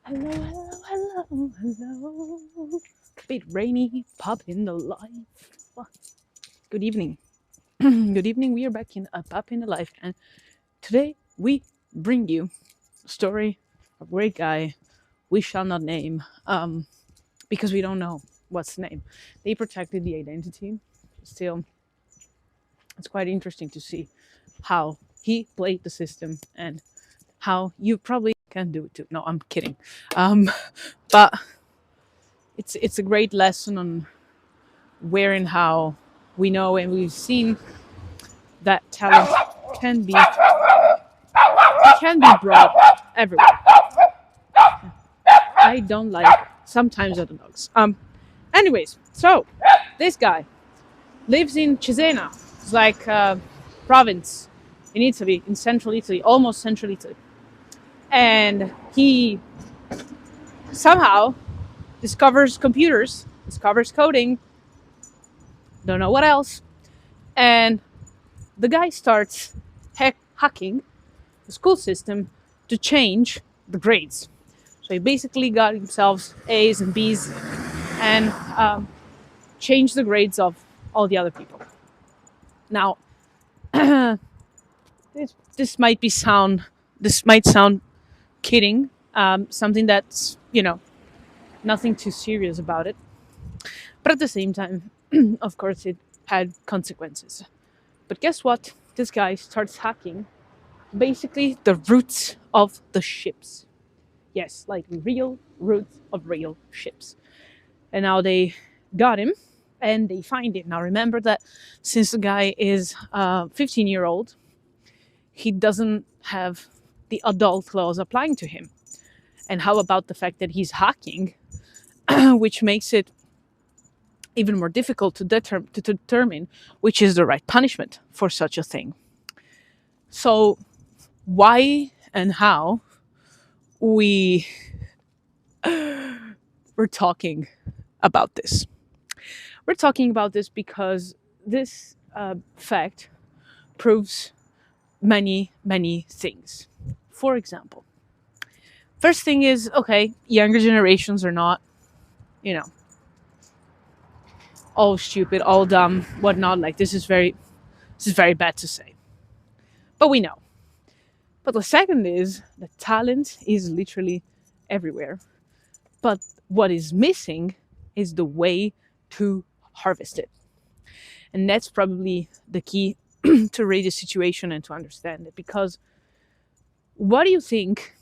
Hello, hello, hello, hello. Bit rainy, pop in the life. Good evening. Good evening. We are back in a pop in the life, and today we bring you a story of a great guy we shall not name, because we don't know what's the name. They protected the identity. Still, it's quite interesting to see how he played the system and how you probably can do it too. No, I'm kidding. But it's a great lesson on where and how we know and we've seen that talent can be brought everywhere. I don't like sometimes other dogs. Anyways, so this guy lives in Cesena. It's like a province in Italy, in central Italy, almost central Italy. And he somehow discovers computers, discovers coding, don't know what else. And the guy starts hacking the school system to change the grades. So he basically got himself A's and B's and changed the grades of all the other people. Now, this might sound kidding, something that's nothing too serious about it, but at the same time, of course, it had consequences. But guess what? This guy starts hacking basically the roots of the ships. Yes, like real roots of real ships. And now they got him and they find him. Now remember that since the guy is 15-year-old, he doesn't have the adult laws applying to him. And how about the fact that he's hacking, which makes it even more difficult to determine which is the right punishment for such a thing. So why and how we're talking about this? We're talking about this because this fact proves many, many things. For example, first thing is, okay, younger generations are not, all stupid, all dumb, whatnot. Like this is very bad to say. But we know. But the second is that talent is literally everywhere. But what is missing is the way to harvest it. And that's probably the key to read the situation and to understand it. Because what do you think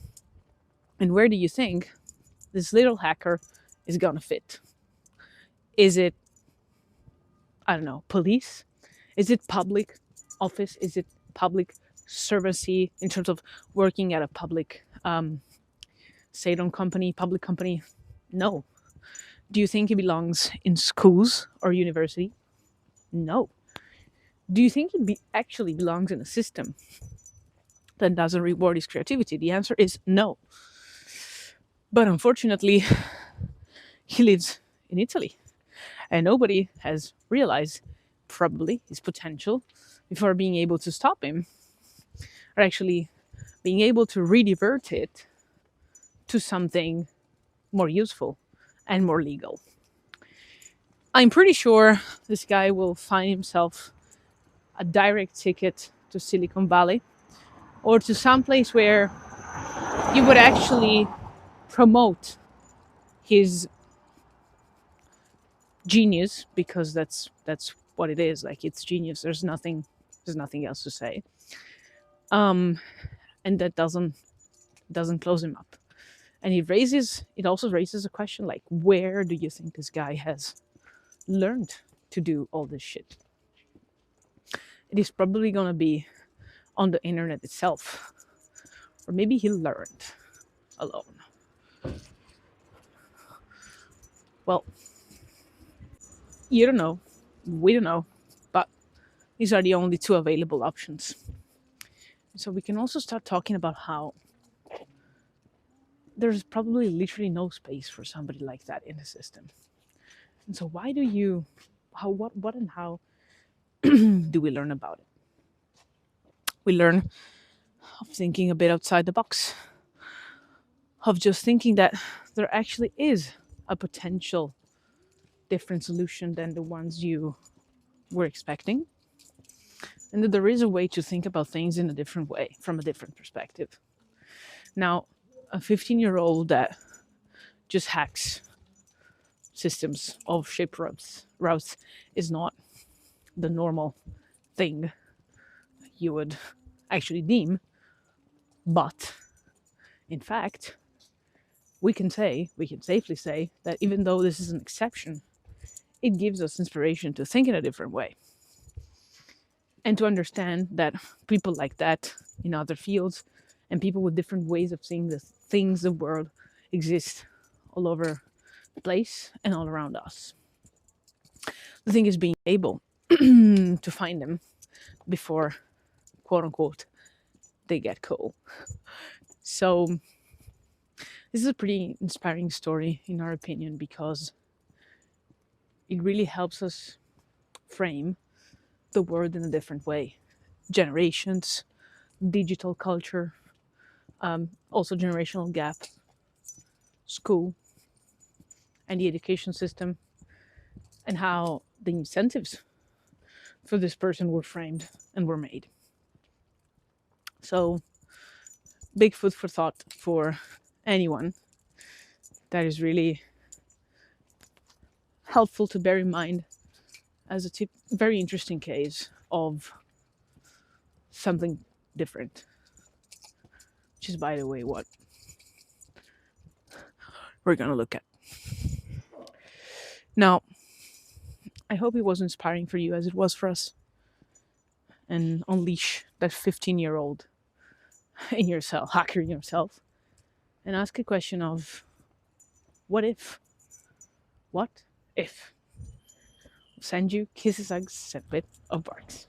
and where do you think this little hacker is going to fit? Is it, I don't know, police? Is it public office? Is it public servicey in terms of working at a public state-owned company, public company? No. Do you think it belongs in schools or university? No. Do you think it actually belongs in a system that doesn't reward his creativity? The answer is no. But unfortunately, he lives in Italy, and nobody has realized probably his potential before being able to stop him, or actually being able to redivert it to something more useful and more legal. I'm pretty sure this guy will find himself a direct ticket to Silicon Valley or to some place where you would actually promote his genius, because that's what it is. Like, it's genius. There's nothing else to say. And that doesn't close him up. And it also raises a question like, where do you think this guy has learned to do all this shit? It is probably going to be on the internet itself. Or maybe he learned alone. Well, you don't know. We don't know. But these are the only two available options. So we can also start talking about how there's probably literally no space for somebody like that in the system. And so why do you, what and how do we learn about it? We learn of thinking a bit outside the box, of just thinking that there actually is a potential different solution than the ones you were expecting, and that there is a way to think about things in a different way from a different perspective. Now, a 15-year-old that just hacks systems of shape routes is not the normal thing you would actually deem, but in fact, we can safely say that even though this is an exception, it gives us inspiration to think in a different way and to understand that people like that in other fields and people with different ways of seeing the things the world exist all over the place and all around us. The thing is being able to find them before, quote unquote, they get cool. So this is a pretty inspiring story in our opinion, because it really helps us frame the world in a different way. Generations, digital culture, also generational gap, school, and the education system, and how the incentives for this person were framed and were made. So, big food for thought for anyone. That is really helpful to bear in mind as a very interesting case of something different, which is, by the way, what we're going to look at. Now, I hope it was inspiring for you as it was for us, and unleash that 15-year-old in yourself, hacker in yourself, and ask a question of what if? What if? Send you kisses, hugs, and a bit of barks.